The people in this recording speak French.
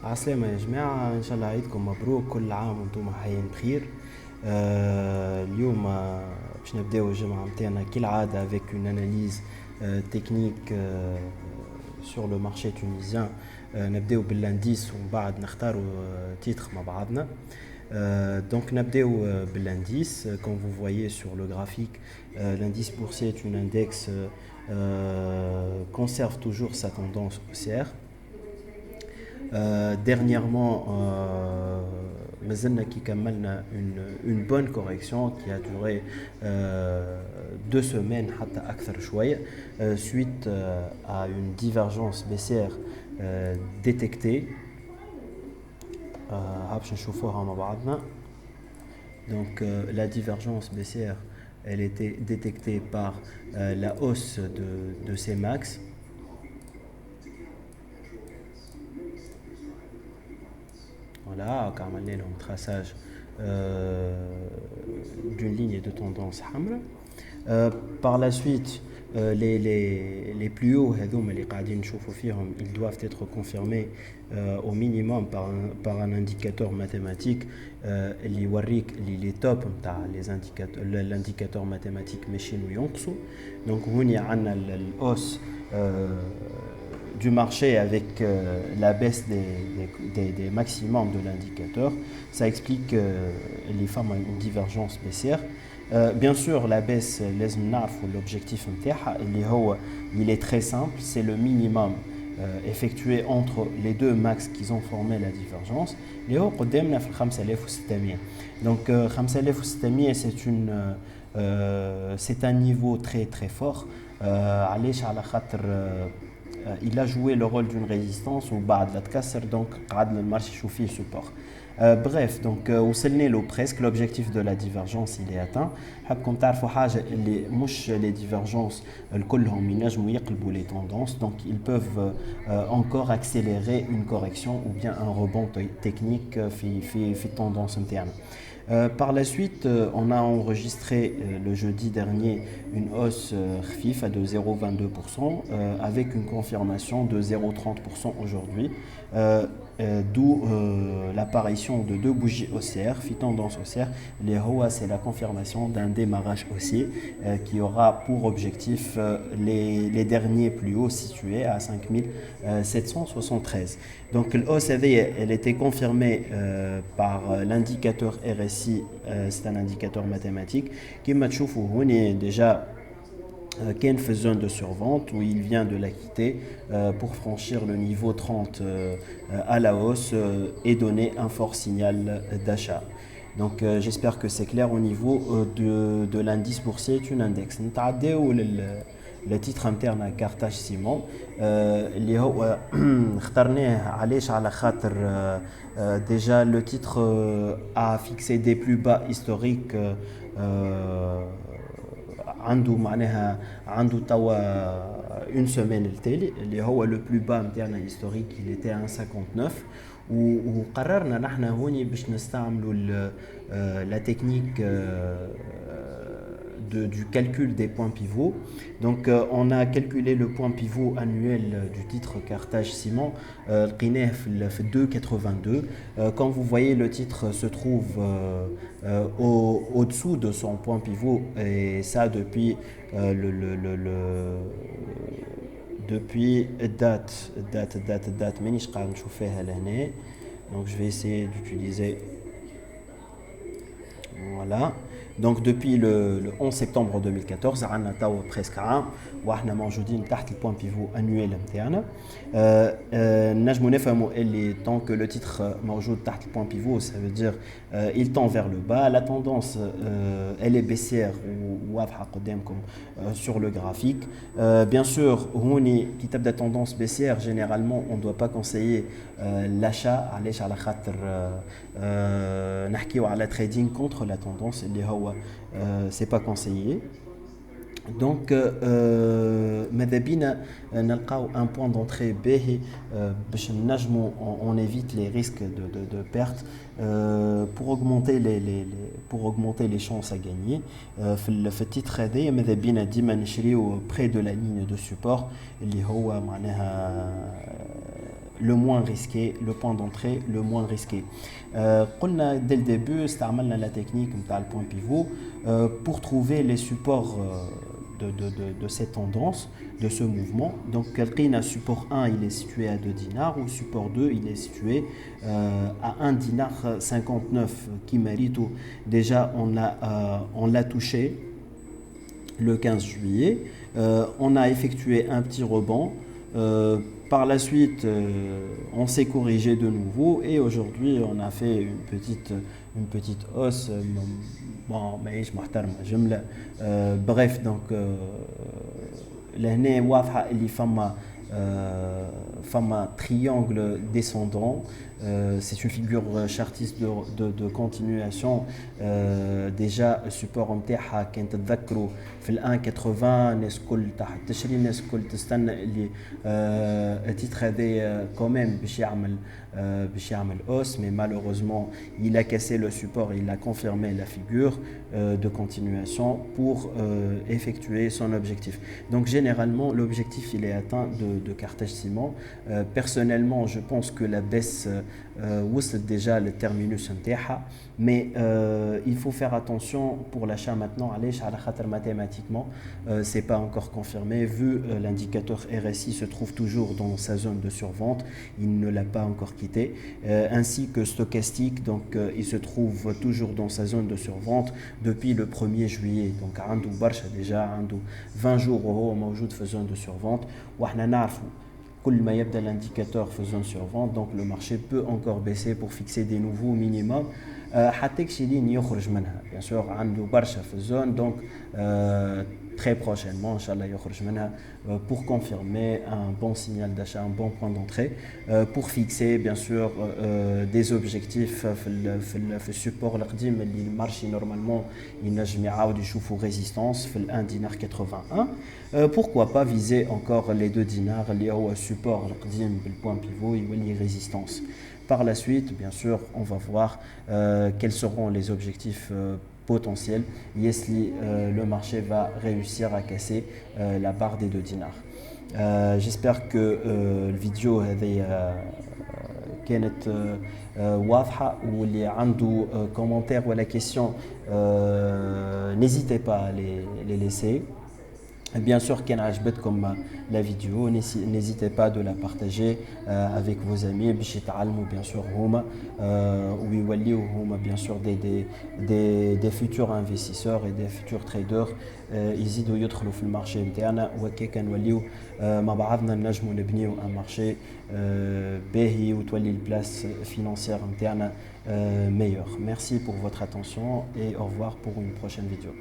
عسلامة يا جماعة، إن شاء الله عيدكم مبروك، كل عام وانتم حيين بخير. اليوم باش نبداو الجمعة متاعنا كالعادة avec une analyse technique sur le marché tunisien. نبداو باللانديس ومن بعد نختاروا تيتر مع بعضنا. Donc نبداو باللانديس. Comme vous voyez sur le graphique, l'indice boursier est un index conserve toujours sa tendance haussière. Dernièrement, مازلنا كي كملنا une bonne correction qui a duré 2 semaines حتى أكثر شوية suite à une divergence baissière détectée. باش نشوفوها مع بعضنا. Donc la divergence baissière, elle était détectée par la hausse de ces max. Voilà, car on a un traçage d'une ligne de tendance hamra. Par la suite, les plus hauts, ils doivent être confirmés au minimum par un indicateur mathématique. Les top, l'indicateur mathématique Meshin ou Yonksu. Donc, on y a la hausse du marché avec la baisse des maximums de l'indicateur. Ça explique les femmes ont une divergence baissière. Bien sûr, la baisse, l'objectif il est très simple, c'est le minimum effectué entre les deux max qui ont formé la divergence. Donc 5600 c'est un niveau très très fort. Il a joué le rôle d'une résistance ou بعد لا تكسر donc قعدنا المارشي يشوف فيه support. Bref, donc وصلنا presque l'objectif de la divergence il est atteint. حابكم تعرفوا حاجه اللي مش les divergences كلهم ينجموا يقلبوا les tendances, donc ils peuvent encore accélérer une correction ou bien un rebond technique في tendance نتاعنا. Par la suite, on a enregistré le jeudi dernier une hausse FIFA de 0,22% avec une confirmation de 0,30% aujourd'hui, d'où l'apparition de deux bougies haussières, tendance haussière. Les HOA, c'est la confirmation d'un démarrage haussier qui aura pour objectif les derniers plus hauts situés à 5773. Donc l'hausse, elle était confirmée par l'indicateur RSI, c'est un indicateur mathématique qui m'a déjà qu'une zone de survente où il vient de la quitter pour franchir le niveau 30 à la hausse et donner un fort signal d'achat. Donc j'espère que c'est clair au niveau de l'indice boursier, c'est un index. Le titre interne à Carthage Ciment اللي هو اخترناه علاش على خاطر déjà le titre a fixé des plus bas historiques عنده معناها عنده توا une semaine التالي اللي هو le plus bas نتاعنا historique il était à 1,59 وقررنا نحن هوني باش نستعملوا la technique du calcul des points pivots. Donc on a calculé le point pivot annuel du titre Carthage Ciment, لقيناه في 2,82. Quand vous voyez, le titre se trouve au-dessous de son point pivot, et ça depuis depuis date مانيش قاعد نشوفها لهنا. Donc je vais essayer d'utiliser, voilà. Donc depuis le 11 septembre 2014 عندنا توا presque عام واحنا موجودين تحت البوان بيفو annuel نتاعنا. نجمو نفهموا اللي tant que le titre موجود تحت البوان بيفو ça veut dire il tend vers le bas. La tendance elle est baissière واضحه قدامكم sur le graphique. Bien sûr هوني كي تبدا tendance baissière généralement on doit pas conseiller l'achat علاش على خاطر نحكيو على trading contre la tendance اللي هو c'est pas conseillé. Donc ماذا بينا نلقاو un point d'entrée باهي باش نجمو on évite les risques de perte pour augmenter les chances à gagner. في التيتر هذايا ماذا بينا ديما نشريو près de la ligne de support اللي هو معناها le moins risqué, le point d'entrée le moins risqué. قلنا dès le début استعملنا la technique نتاع le point pivot pour trouver les supports de cette tendance, de ce mouvement. Donc, le support 1 il est situé à 2 dinars, ou support 2 il est situé à 1 dinar 59 qui mérite. Déjà, on l'a touché le 15 juillet. On a effectué un petit rebond. Par la suite, on s'est corrigé de nouveau et aujourd'hui, on a fait une petite hausse. Bon, mais j'aime. Bref, donc, l'année واضحة اللي فما triangle descendant. C'est une figure chartiste de continuation. Déjà support نتاعها كان تتذكروا في ال 1.80 الناس الكل تحت تشري الناس الكل تستنى اللي التيتر هذا كوميم باش يعمل hausse, mais malheureusement il a cassé le support, il a confirmé la figure de continuation pour effectuer son objectif. Donc généralement l'objectif il est atteint de Carthage Ciment. Personnellement je pense que la baisse وصلت déjà le terminus نتاعها, mais il faut faire attention pour l'achat maintenant. علاش على خاطر mathématiquement c'est pas encore confirmé vu l'indicateur RSI se trouve toujours dans sa zone de survente, il ne l'a pas encore quitté, ainsi que stochastique, donc il se trouve toujours dans sa zone de survente depuis le 1er juillet. Donc عنده برشا déjà عنده 20 jours وهو موجود في zone de survente, وحنا نعرفوا كل ما يبدا l'indicateur في zone survente, donc le marché peut encore baisser pour fixer des nouveaux minimums حتى كشي لين يخرج منها. Bien sûr عنده برشا في zone, donc très prochainement Inch'Allah يخرج منها pour confirmer un bon signal d'achat, un bon point d'entrée, pour fixer bien sûr des objectifs في السوبور القديم اللي المارشي normalement ينجم يعاود يشوفوا résistance في 1 dinar 81. Pourquoi pas viser encore les 2 dinars اللي هو support القديم بالpoint pivot يولي résistance. Par la suite, bien sûr, on va voir quels seront les objectifs potentiels. Yesli, le marché va réussir à casser la barre des 2 dinars. J'espère que la vidéo كانت واضحة, واللي عنده commentaire ou la question, n'hésitez pas à les laisser. Bien sûr, quand عجبتكم la vidéo, n'hésitez pas de la partager avec vos amis. باش يتعلموا bien sûr هما ويوليو هما bien sûr des futurs investisseurs et des futurs traders يزيدوا يدخلوا في المارشي نتاعنا, وهكاك نوليو مع بعضنا نجموا نبنيو un marché باهي وتولي البلاس financière نتاعنا meilleur. Merci pour votre attention et au revoir pour une prochaine vidéo.